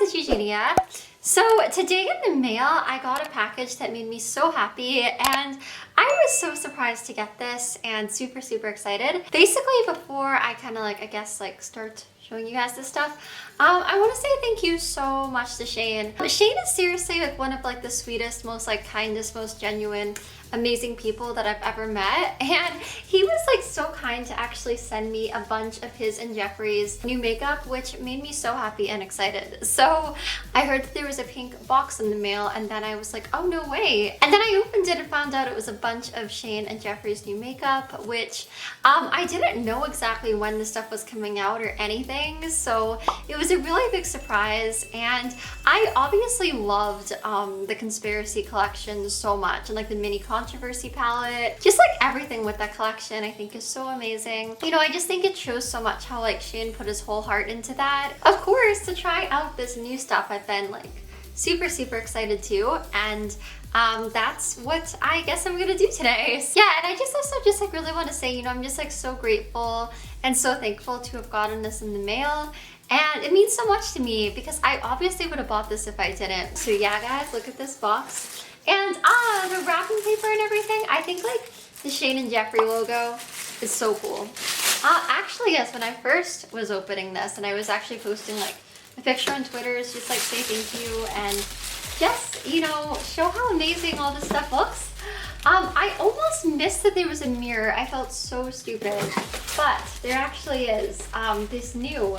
it's Eugenia. So today in the mail, I got a package that made me so happy, and I was so surprised to get this and super, super excited. Basically, before I kind of start showing you guys this stuff, I want to say thank you so much to Shane. Shane is seriously like one of like the sweetest, most like kindest, most genuine, amazing people that I've ever met, and he was like so kind to actually send me a bunch of his and Jeffree's new makeup, which made me so happy and excited. So I heard that there was a pink box in the mail, and then I was like, oh no way, and then I opened it and found out it was a bunch of Shane and Jeffree's new makeup, which I didn't know exactly when the stuff was coming out or anything, so it was a really big surprise. And I obviously loved the conspiracy collection so much, and like the mini controversy palette, just like everything with that collection I think is so amazing. You know, I just think it shows so much how like Shane put his whole heart into that. Of course, to try out this new stuff, I've been like super, super excited too, and that's what I guess I'm gonna do today. Yeah, and I just also just like really want to say, you know, I'm just like so grateful and so thankful to have gotten this in the mail. And it means so much to me because I obviously would have bought this if I didn't. So yeah, guys, look at this box. And the wrapping paper and everything, I think like the Shane and Jeffree logo is so cool. Actually, yes, when I first was opening this and I was actually posting like a picture on Twitter, just like say thank you and just, you know, show how amazing all this stuff looks. I almost missed that there was a mirror. I felt so stupid, but there actually is this new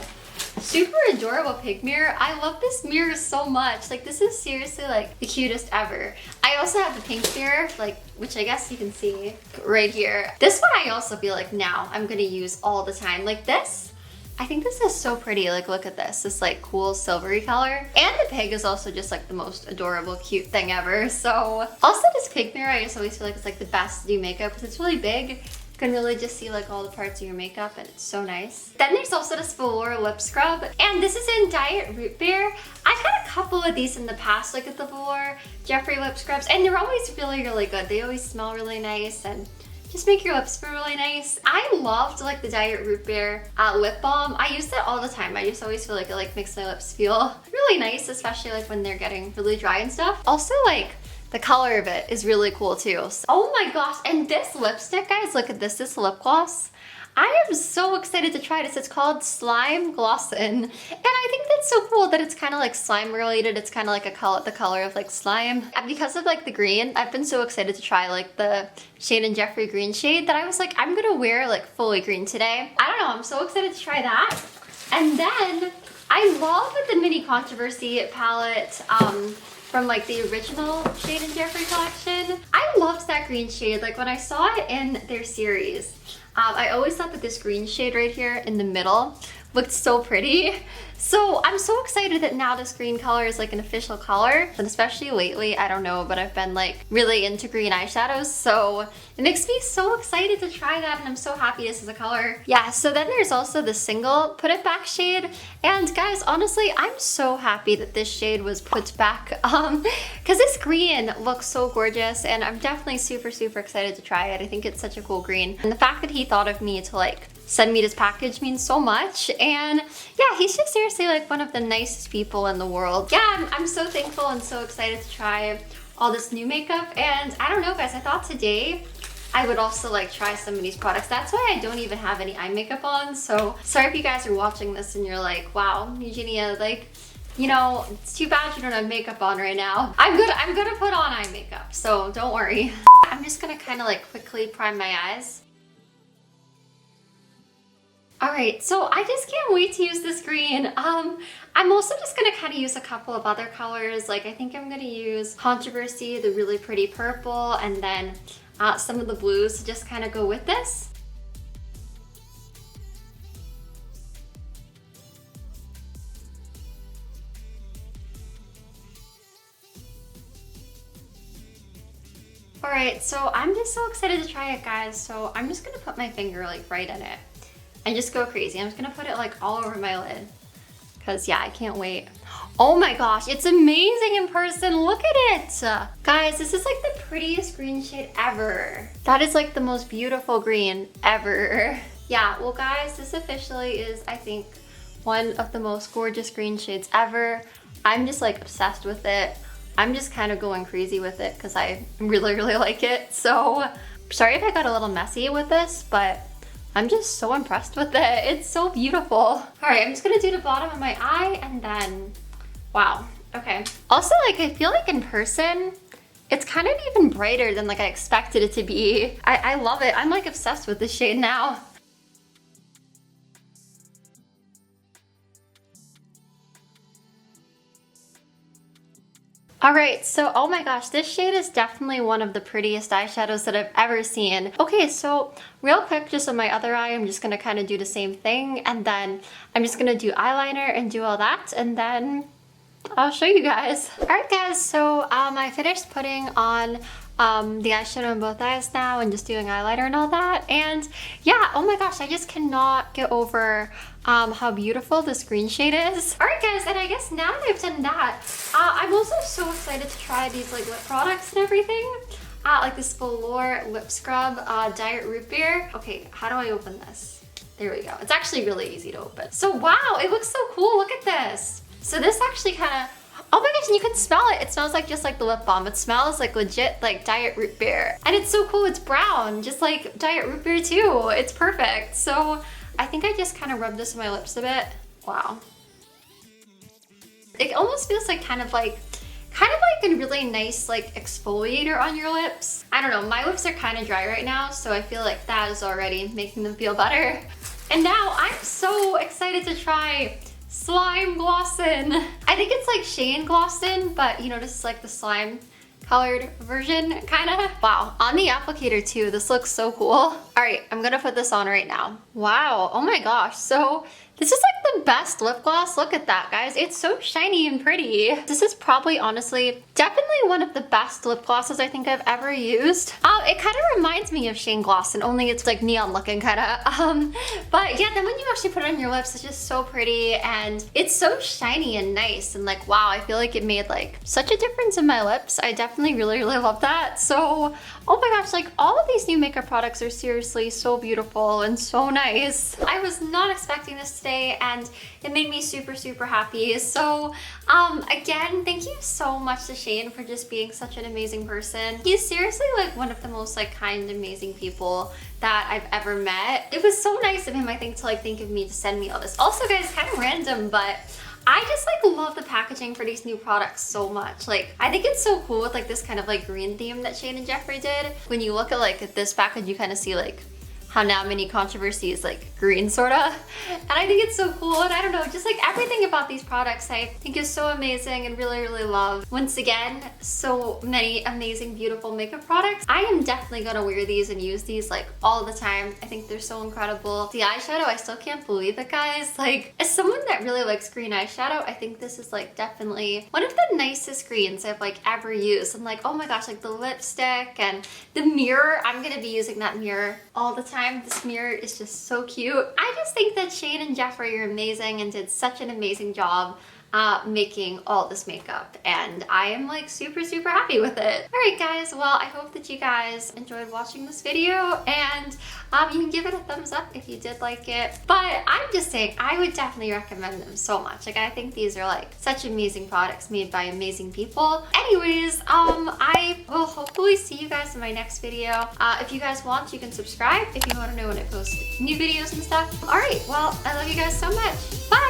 super adorable pig mirror. I love this mirror so much. Like, this is seriously like the cutest ever. I also have the pink mirror, like, which I guess you can see right here. This one I also feel like now I'm gonna use all the time. Like this, I think this is so pretty. Like, look at this like cool silvery color. And the pig is also just like the most adorable, cute thing ever. So also this pig mirror, I just always feel like it's like the best to do makeup because it's really big. You can really just see like all the parts of your makeup, and it's so nice. Then there's also this velour lip scrub, and this is in Diet Root Beer. I've had a couple of these in the past, like at the velour Jeffree lip scrubs, and they're always really, really good. They always smell really nice and just make your lips feel really nice. I loved like the Diet Root Beer lip balm. I use it all the time. I just always feel like it like makes my lips feel really nice, especially like when they're getting really dry and stuff. Also, like, the color of it is really cool too. So, oh my gosh, and this lipstick, guys, look at this lip gloss. I am so excited to try this. It's called Slime Glossin'. And I think that's so cool that it's kind of like slime related. It's kind of like the color of like slime. And because of like the green, I've been so excited to try like the Shane and Jeffree green shade that I was like, I'm gonna wear like fully green today. I don't know, I'm so excited to try that. And then I love the mini controversy palette from like the original Shane and Jeffree collection. I loved that green shade. Like when I saw it in their series, I always thought that this green shade right here in the middle looked so pretty. So I'm so excited that now this green color is like an official color. And especially lately, I don't know, but I've been like really into green eyeshadows. So it makes me so excited to try that, and I'm so happy this is a color. Yeah, so then there's also the single Put It Back shade. And guys, honestly, I'm so happy that this shade was put back because this green looks so gorgeous, and I'm definitely super, super excited to try it. I think it's such a cool green. And the fact that he thought of me to like send me this package means so much. And yeah, he's just seriously like one of the nicest people in the world. Yeah, I'm so thankful and so excited to try all this new makeup. And I don't know, guys, I thought today I would also like try some of these products. That's why I don't even have any eye makeup on. So sorry if you guys are watching this and you're like, wow, Eugenia, like, you know, it's too bad you don't have makeup on right now. I'm gonna put on eye makeup, so don't worry. I'm just gonna kind of like quickly prime my eyes. All right, so I just can't wait to use this green. I'm also just gonna kind of use a couple of other colors. Like I think I'm gonna use Controversy, the really pretty purple, and then some of the blues to just kind of go with this. All right, so I'm just so excited to try it, guys. So I'm just gonna put my finger like right in it and just go crazy. I'm just gonna put it like all over my lid because yeah, I can't wait. Oh my gosh, it's amazing in person. Look at it. Guys, this is like the prettiest green shade ever. That is like the most beautiful green ever. Yeah, well guys, this officially is, I think, one of the most gorgeous green shades ever. I'm just like obsessed with it. I'm just kind of going crazy with it because I really, really like it. So sorry if I got a little messy with this, but I'm just so impressed with it. It's so beautiful. All right, I'm just gonna do the bottom of my eye and then, wow, okay. Also, like, I feel like in person, it's kind of even brighter than like I expected it to be. I love it. I'm like obsessed with this shade now. All right, so oh my gosh, this shade is definitely one of the prettiest eyeshadows that I've ever seen. Okay, so real quick, just on my other eye, I'm just gonna kind of do the same thing, and then I'm just gonna do eyeliner and do all that, and then I'll show you guys. All right, guys, so I finished putting on the eyeshadow in both eyes now and just doing eyeliner and all that. And yeah, oh my gosh, I just cannot get over how beautiful this green shade is. All right, guys, and I guess now that I've done that, I'm also so excited to try these like lip products and everything. Like this Velour lip scrub, Diet Root Beer. Okay, how do I open this? There we go. It's actually really easy to open. So wow, it looks so cool. Look at this. So this actually kind of, oh my gosh, and you can smell it. It smells like just like the lip balm. It smells like legit like Diet Root Beer. And it's so cool, it's brown, just like Diet Root Beer too. It's perfect. So I think I just kind of rubbed this on my lips a bit. Wow. It almost feels like kind of like a really nice like exfoliator on your lips. I don't know, my lips are kind of dry right now, so I feel like that is already making them feel better. And now I'm so excited to try Slime Glossin. I think it's like Shane Glossin, but you know, this is like the slime colored version, kind of. Wow, on the applicator too, this looks so cool. All right, I'm gonna put this on right now. Wow, oh my gosh, so this is like the best lip gloss. Look at that, guys. It's so shiny and pretty. This is probably, honestly, definitely one of the best lip glosses I think I've ever used. It kind of reminds me of Shane Glossin, only it's like neon looking kind of. But yeah, then when you actually put it on your lips, it's just so pretty and it's so shiny and nice. And like, wow, I feel like it made like such a difference in my lips. I definitely really, really love that. So, oh my gosh, like all of these new makeup products are seriously so beautiful and so nice. I was not expecting this today, and it made me super, super happy. So again, thank you so much to Shane for just being such an amazing person. He's seriously like one of the most like kind, amazing people that I've ever met. It was so nice of him, I think, to like think of me to send me all this. Also, guys, kind of random, but I just like love the packaging for these new products so much. Like, I think it's so cool with like this kind of like green theme that Shane and Jeffree did. When you look at like this package, you kind of see like how now mini controversy is like green sorta. And I think it's so cool, and I don't know, just like everything about these products I think is so amazing and really, really love. Once again, so many amazing, beautiful makeup products. I am definitely gonna wear these and use these like all the time. I think they're so incredible. The eyeshadow, I still can't believe it, guys. Like, as someone that really likes green eyeshadow, I think this is like definitely one of the nicest greens I've like ever used. And like, oh my gosh, like the lipstick and the mirror, I'm gonna be using that mirror all the time. This mirror is just so cute. I just think that Shane and Jeffree are amazing and did such an amazing job making all this makeup, and I am like super, super happy with it. All right, guys, well, I hope that you guys enjoyed watching this video, and you can give it a thumbs up if you did like it. But I'm just saying, I would definitely recommend them so much. Like, I think these are like such amazing products made by amazing people. Anyways, I will hopefully see you guys in my next video. If you guys want, you can subscribe if you want to know when I post new videos and stuff. All right, well, I love you guys so much. Bye.